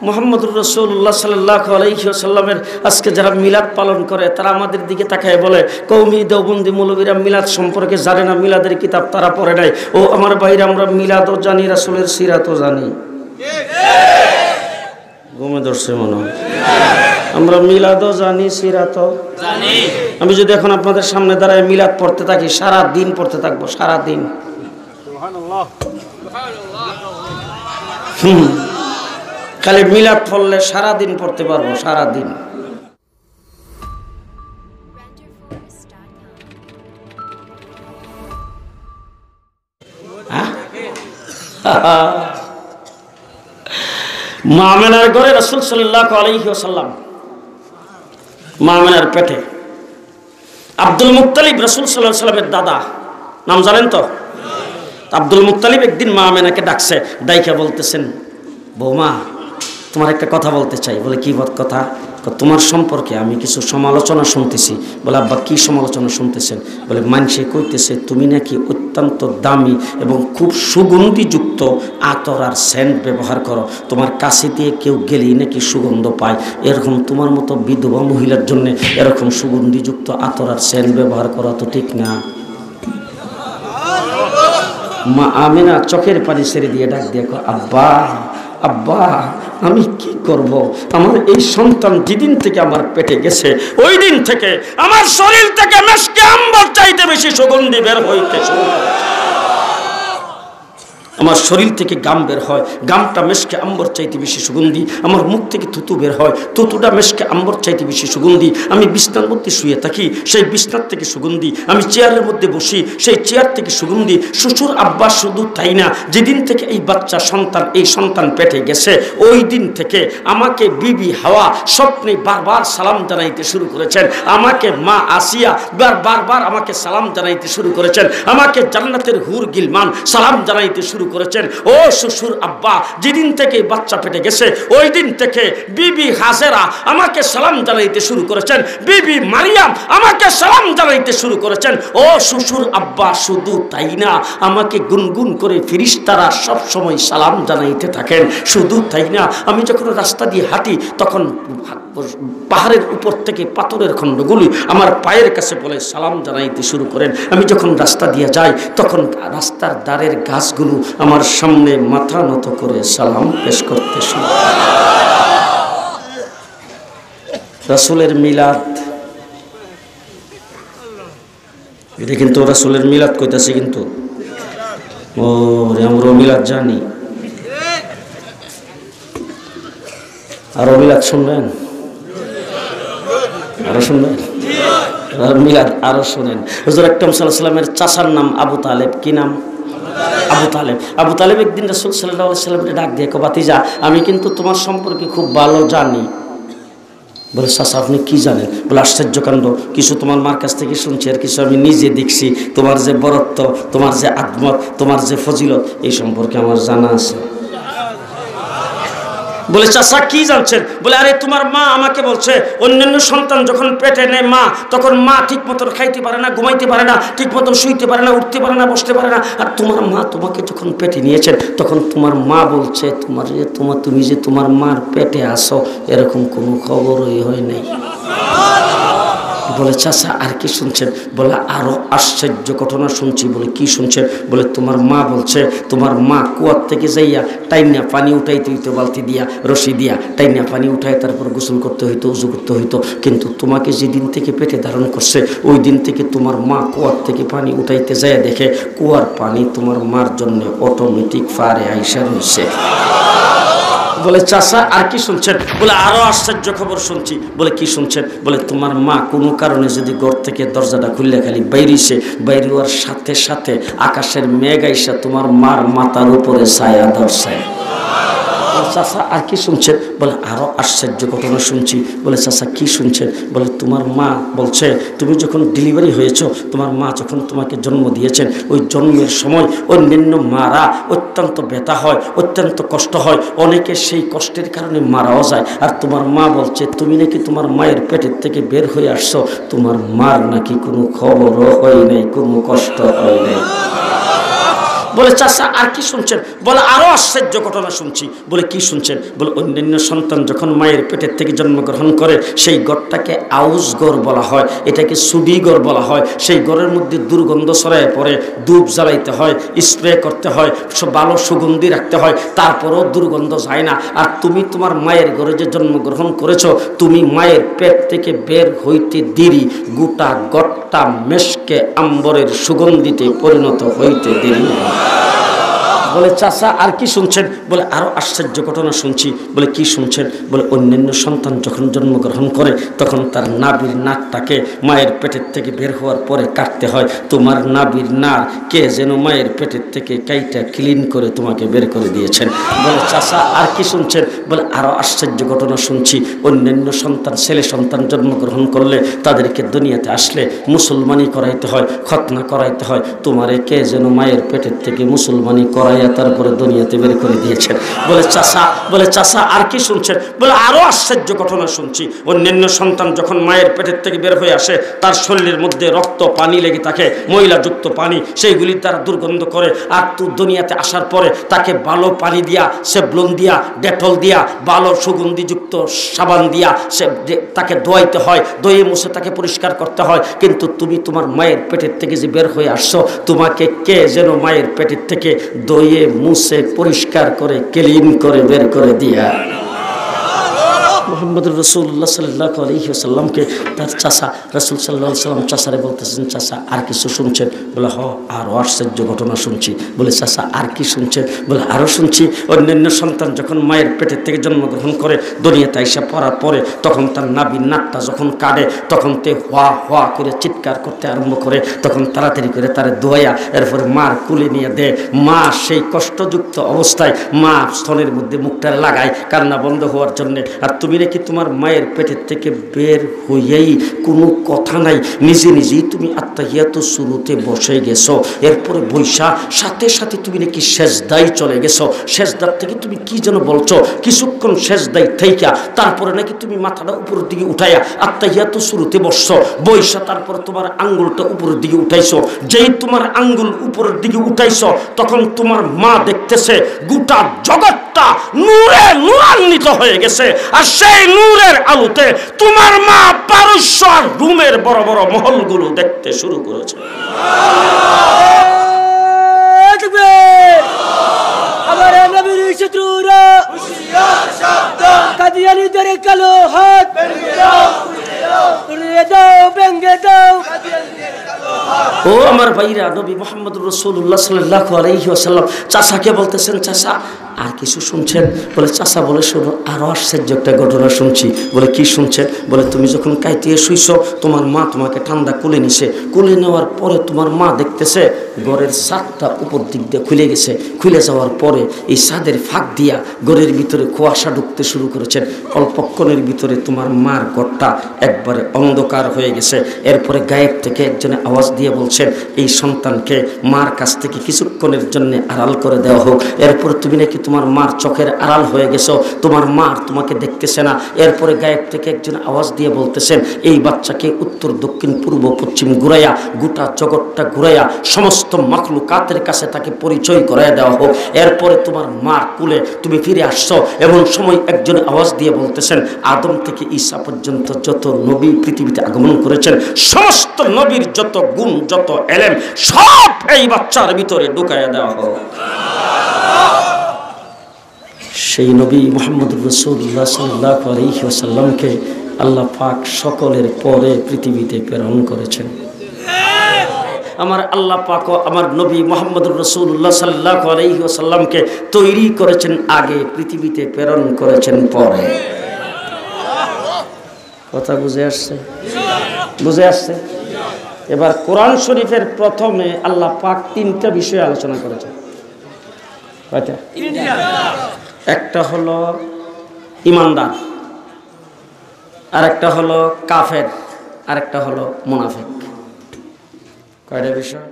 মুহাম্মদুর রাসূলুল্লাহ সাল্লাল্লাহু আলাইহি ওয়াসাল্লামের আজকে যারা মিলাদ পালন করে তারা আমাদের দিকে তাকায় বলে কওমি দেওবন্দি মৌলবীরা মিলাদ সম্পর্কে জানে না, মিলাদের কিতাব তারা পড়ে নাই। ও আমার ভাইরা, আমরা মিলাদও জানি, রাসূলের সিরাতও জানি। ঘুমে ধরছে মনে হয়। আমরা মিলাদও জানি, সিরাতও জানি। আমি যদি এখন আপনাদের সামনে দাঁড়ায় মিলাদ পড়তে থাকি, সারা দিন পড়তে থাকবো, সারা দিন। সুবহানাল্লাহ। খালি মিলাদ পড়লে সারা দিন পড়তে পারবো, সারা দিন। মা আমেনার ঘরে রাসূল সাল্লাল্লাহু আলাইহি ওয়াসাল্লাম, মা আমেনার পেটে আব্দুল মুত্তালিব রাসূল সাল্লাল্লাহু আলাইহি ওয়াসাল্লামের দাদা, নাম জানেন তো? আব্দুল মুত্তালিব একদিন মা আমেনাকে ডাকছে, ডাইকা বলতেছেন, বৌমা তোমার একটা কথা বলতে চাই। বলে কি কথা? তোমার সম্পর্কে আমি কিছু সমালোচনা শুনতেছি। বলে আব্বা কি সমালোচনা শুনতেছেন? বলে মানুষে কইতেছে তুমি নাকি অত্যন্ত দামি এবং খুব সুগন্ধিযুক্ত আতর আর সেন্ট ব্যবহার করো, তোমার কাছে দিয়ে কেউ গেলেই নাকি সুগন্ধ পায়, এরকম তোমার মতো বিধবা মহিলার জন্য এরকম সুগন্ধিযুক্ত আতর আর সেন্ট ব্যবহার করা তো ঠিক না। মা আমেনা চোখের পানি ছেড়ে দিয়ে ডাক দিয়ে আব্বা আব্বা আমি কি করব, আমার এই সন্তান যেদিন থেকে আমার পেটে গেছে ওই দিন থেকে আমার শরীর থেকে মেশকে আম্বর চাইতে বেশি সুগন্ধি বের হইতে শুরু করেছে। আমার শরীর থেকে গাম বের হয়, গামটা মেশকে আম্বর চাইতে বেশি সুগন্ধি। আমার মুখ থেকে থুতু বের হয়, থুতুটা মেশকে আম্বর চাইতে বেশি সুগন্ধি। আমি বিছনার মধ্যে শুয়ে থাকি, সেই বিছনার থেকে সুগন্ধি। আমি চেয়ারের মধ্যে বসি, সেই চেয়ার থেকে সুগন্ধি। শ্বশুর আব্বা শুধু তাই না, যেদিন থেকে এই বাচ্চা সন্তান এই সন্তান পেটে গেছে ওই দিন থেকে আমাকে বিবি হাওয়া স্বপ্নে বারবার সালাম জানাইতে শুরু করেছেন। আমাকে মা আসিয়া বারবার আমাকে সালাম জানাইতে শুরু করেছেন। আমাকে জান্নাতের হুর গিলমান সালাম জানাইতে শুরু করেছেন। ও শ্বশুর আব্বা যেদিন থেকে বাচ্চা পেটে গেছে ওই দিন থেকে বিবি হাজেরা আমাকে সালাম জানাইতে শুরু করেছেন, বিবি মারিয়াম আমাকে সালাম জানাইতে শুরু করেছেন। ও শ্বশুর আব্বা শুধু তাই না, আমাকে গুনগুন করে ফেরেশতারা সব সময় সালাম জানাইতে থাকেন। শুধু তাই না, আমি যখন রাস্তা দিয়ে হাঁটি তখন পাহাড়ের উপর থেকে পাথরের খণ্ডগুলি আমার পায়ের কাছে বলে সালাম জানাইতে শুরু করেন। আমি যখন রাস্তা দিয়ে যাই তখন রাস্তার ধারের গাছগুলো আমার সামনে মাথা নত করে সালাম পেশ করতে শুরু করে। রাসূলের মিলাদ, এটা কিন্তু রাসূলের মিলাদ কইতাছে, কিন্তু ও আমরা মিলাদ জানি। আরো মিলাদ শুনবেন? আরো শুনবেন? মিলাদ আরো শুনেন। হুজুর আকরাম সাল্লাল্লাহু আলাইহি ওয়াসাল্লামের চাচার নাম আবু তালেব। কি নাম? আবু তালেব। আবু তালেব একদিন রাসূল সাল্লাল্লাহু আলাইহি ওয়াসাল্লামকে ডাক দিয়ে কয়, ভাতিজা আমি কিন্তু তোমার সম্পর্কে খুব ভালো জানি। বলে চাচা আপনি কি জানেন? বলে আশ্চর্যকাণ্ড, কিছু তোমার মার কাছ থেকে শুনছি আর কিছু আমি নিজে দেখছি। তোমার যে বরত্ব, তোমার যে আদমত, তোমার যে ফজিলত, এই সম্পর্কে আমার জানা আছে। বলে চাচা কি জানছেন? বলে আরে তোমার মা আমাকে বলছে অন্যান্য সন্তান যখন পেটে নেয় মা, তখন মা ঠিক মতন খাইতে পারে না, ঘুমাইতে পারে না, ঠিক মতন শুইতে পারে না, উঠতে পারে না, বসতে পারে না। আর তোমার মা তোমাকে যখন পেটে নিয়েছেন তখন তোমার মা বলছে তুমি যে তোমার মার পেটে আসো এরকম কোনো খবরই হয় নাই। বলে চাচা আর কি শুনছেন? বলে আরো আশ্চর্য ঘটনা শুনছি। বলে কি শুনছেন? বলে তোমার মা বলছে তোমার মা কুয়ার থেকে যাইয়া টাইনা পানি উঠাইতে হইতো, বালতি দিয়া রশি দিয়া টাইনা পানি উঠায় তারপর গোসল করতে হইতো, উজু করতে হইতো। কিন্তু তোমাকে যেদিন থেকে পেটে ধারণ করছে ওই দিন থেকে তোমার মা কুয়ার থেকে পানি উঠাইতে যায় দেখে কুয়ার পানি তোমার মার জন্য অটোমেটিক ফারে আইসা রয়েছে। বলে চাচা আর কি শুনছেন? বলে আরো আশ্চর্য খবর শুনছি। বলে কি শুনছেন? বলে তোমার মা কোনো কারণে যদি ঘর থেকে দরজাটা খুললে খালি বাইরেছে, বাইরে হওয়ার সাথে সাথে আকাশের মেঘ আইসা তোমার মার মাথার উপরে ছায়া ধরছে। চাচা আর কি শুনছেন? বলে আরো আশ্চর্য ঘটনা শুনছি। বলে চাচা কি শুনছেন? বলে তোমার মা বলছে তুমি যখন ডেলিভারি হয়েছ, তোমার মা যখন তোমাকে জন্ম দিয়েছেন ওই জন্মের সময় অন্যান্য মারা অত্যন্ত ব্যথা হয়, অত্যন্ত কষ্ট হয়, অনেকে সেই কষ্টের কারণে মারাও যায়। আর তোমার মা বলছে তুমি নাকি তোমার মায়ের পেটের থেকে বের হয়ে আসছো, তোমার মার নাকি কোনো খবরও হয় নাই, কোনো কষ্ট হয় নাই। বলে চাচা আর কি শুনছেন? বলে আরো আশ্চর্য ঘটনা শুনছি। বলে কি শুনছেন? বলে অন্যান্য সন্তান যখন মায়ের পেটের থেকে জন্মগ্রহণ করে সেই ঘরটাকে আউস ঘর বলা হয়, এটাকে সুডি ঘর বলা হয়। সেই ঘরের মধ্যে দুর্গন্ধ ছড়ায় পড়ে, ধূপ জ্বালাইতে হয়, স্প্রে করতে হয়, ভালো সুগন্ধি রাখতে হয়, তারপরেও দুর্গন্ধ যায় না। আর তুমি তোমার মায়ের ঘরে যে জন্মগ্রহণ করেছো, তুমি মায়ের পেট থেকে বের হইতে দেরি, গোটা গট্টা মেশকে আম্বরের সুগন্ধিতে পরিণত হইতে দেরি। বলে চাচা আর কি শুনছেন? বলে আরো আশ্চর্য ঘটনা শুনছি। বলে কি শুনছেন? বলে অন্যান্য সন্তান যখন জন্মগ্রহণ করে তখন তার নাভির নাকটাকে মায়ের পেটের থেকে বের হওয়ার পরে কাটতে হয়। তোমার নাভির নার কে যেন মায়ের পেটের থেকে কাইটা ক্লিন করে তোমাকে বের করে দিয়েছেন। বলে চাচা আর কি শুনছেন? বলে আরো আশ্চর্য ঘটনা শুনছি। অন্যান্য সন্তান ছেলে সন্তান জন্মগ্রহণ করলে তাদেরকে দুনিয়াতে আসলে মুসলমানি করাইতে হয়, খতনা করাইতে হয়। তোমারে কে যেন মায়ের পেটের থেকে মুসলমানি করাই তারপরে দুনিয়াতে বের করে দিয়েছেন। বলে চাচা আর কি শুনছেন? বলে আরো আশ্চর্য ঘটনা শুনছি। অন্যান্য সন্তান যখন মায়ের পেটের থেকে বের হয়ে আসে তার শরীরের মধ্যে রক্ত পানি লেগে থাকে, ময়লাযুক্ত পানি, সেইগুলি তারা দুর্গন্ধ করে। আর দুনিয়াতে আসার পরে তাকে ভালো পানি দিয়া, সেভলন দিয়া, ডেটল দিয়া, ভালো সুগন্ধিযুক্ত সাবান দিয়া তাকে ধোয়াইতে হয়, ধুয়ে মুছে তাকে পরিষ্কার করতে হয়। কিন্তু তুমি তোমার মায়ের পেটের থেকে যে বের হয়ে আসছো, তোমাকে কে যেন মায়ের পেটের থেকে ধুয়ে মুছে পরিষ্কার করে ক্লিন করে বের করে দিয়া। মুহাম্মদ রাসূলুল্লাহ সাল্লাল্লাহু আলাইহি ওয়াসাল্লামকে তার চাচা রাসূল সাল্লাল্লাহু আলাইহি ওয়াসাল্লাম চাচারে বলতেছেন, চাচা আর কিছু শুনছেন? বলে হ, আরও আশ্চর্য ঘটনা শুনছি। বলে চাচা আর কি শুনছেন? বলে আরও শুনছি। অন্যান্য সন্তান যখন মায়ের পেটের থেকে জন্মগ্রহণ করে দুনিয়াতে আইসা পড়ার পরে তখন তার নাভির নাকটা যখন কাটে তখন তে হওয়া হওয়া করে চিৎকার করতে আরম্ভ করে। তখন তাড়াতাড়ি করে তারে ধোয়া এরপরে মার কুলে নিয়ে দেয়। মা সেই কষ্টযুক্ত অবস্থায় মা স্তনের মধ্যে মুখটা লাগায় কান্না বন্ধ হওয়ার জন্যে। আর তুমি নাকি তোমার মায়ের পেটের থেকে বের হইয়াই কোনো কথা নাই, নিজে নিজেই তুমি আত্তাহিয়াতু শুরুতে বসে গেছো। এরপরে বৈশা সাথে সাথে তুমি নাকি সেজদায় চলে গেছো। সেজদার থেকে তুমি কি যেন বলছো, কিছুক্ষণ সেজদায় থাইকা তারপরে নাকি তুমি মাথাটা উপরের দিকে উঠাইয়া আত্তাহিয়াতু শুরুতে বসছো। বৈশা তারপরে তোমার আঙ্গুলটা উপরের দিকে উঠাইছো। যেই তোমার আঙ্গুল উপরের দিকে উঠাইছো তখন তোমার মা দেখতেছে গোটা জগৎটা নূরে নূরান্বিত হয়ে গেছে। আর সেই নূরের আলোতে তোমার মা পারস্য আর রুমের বড় বড় মহলগুলো দেখতে শুরু করেছে। আমার নবীর শত্রুরা হুশিয়ার সাবধান, কাদিয়ানীদের কালো হাত ভেঙে দাও, উড়িয়ে দাও, ভেঙে দাও। ও আমার ভাইরা, নবী মুহাম্মদ রাসূলুল্লাহ সাল্লাল্লাহু আলাইহি ওয়াসাল্লাম চাচাকে বলতেছেন, চাচা আর কিছু শুনছেন? বলে চাচা বলে শোনো, আরো আশ্চর্য একটা ঘটনা শুনছি। বলে কি শুনছেন? বলে তুমি যখন কাইতিয়ে শুইছো তোমার মা তোমাকে ঠান্ডা কুলে নিছে। কুলে নেওয়ার পরে তোমার মা দেখতেছে ঘরের ছাদটা উপর দিক দিয়ে খুলে গেছে। খুলে যাওয়ার পরে এই ছাদের ফাঁক দিয়া ঘরের ভিতরে কুয়াশা ঢুকতে শুরু করেছেন। অল্পক্ষণের ভিতরে তোমার মার ঘরটা একবারে অন্ধকার হয়ে গেছে। এরপরে গায়েব থেকে একজনে আওয়াজ দিয়ে বলছেন, এই সন্তানকে মার কাছ থেকে কিছুক্ষণের জন্য আড়াল করে দেওয়া হোক। এরপরে তুমি নাকি তোমার মার চোখের আড়াল হয়ে গেছো, তোমার মা তোমাকে দেখতেছে না। এরপরে গায়েব থেকে একজন আওয়াজ দিয়ে বলতেছেন, এই বাচ্চাকে উত্তর দক্ষিণ পূর্ব পশ্চিম ঘুরাইয়া গোটা জগৎটা ঘুরাইয়া সমস্ত মাখলুকাতের কাছে তাকে পরিচয় করাইয়া দেওয়া হোক। এরপরে তোমার মার কুলে তুমি ফিরে আসছো। এমন সময় একজন আওয়াজ দিয়ে বলতেছেন, আদম থেকে ঈসা পর্যন্ত যত নবী পৃথিবীতে আগমন করেছেন সমস্ত নবীর যত গুণ যত এলেম সব এই বাচ্চার ভিতরে ঢুকাইয়া দেওয়া হোক। সেই নবী মুহাম্মদ রাসূলুল্লাহ সাল্লাল্লাহু আলাইহি ওয়াসাল্লামকে আল্লাহ পাক সকলের পরে পৃথিবীতে প্রেরণ করেছেন। আমার আল্লাহ পাক আমার নবী মুহাম্মদ রাসূলুল্লাহ সাল্লাল্লাহু আলাইহি ওয়াসাল্লামকে তৈরি করেছেন আগে, পৃথিবীতে প্রেরণ করেছেন পরে। কথা বুঝে আসছে? বুঝে আসছে? এবার কোরআন শরীফের প্রথমে আল্লাহ পাক তিনটা বিষয় আলোচনা করেছেন। কয়টা? একটা হলো ইমানদার, আরেকটা হলো কাফের, আরেকটা হলো মুনাফিক। কয়টা বিষয়?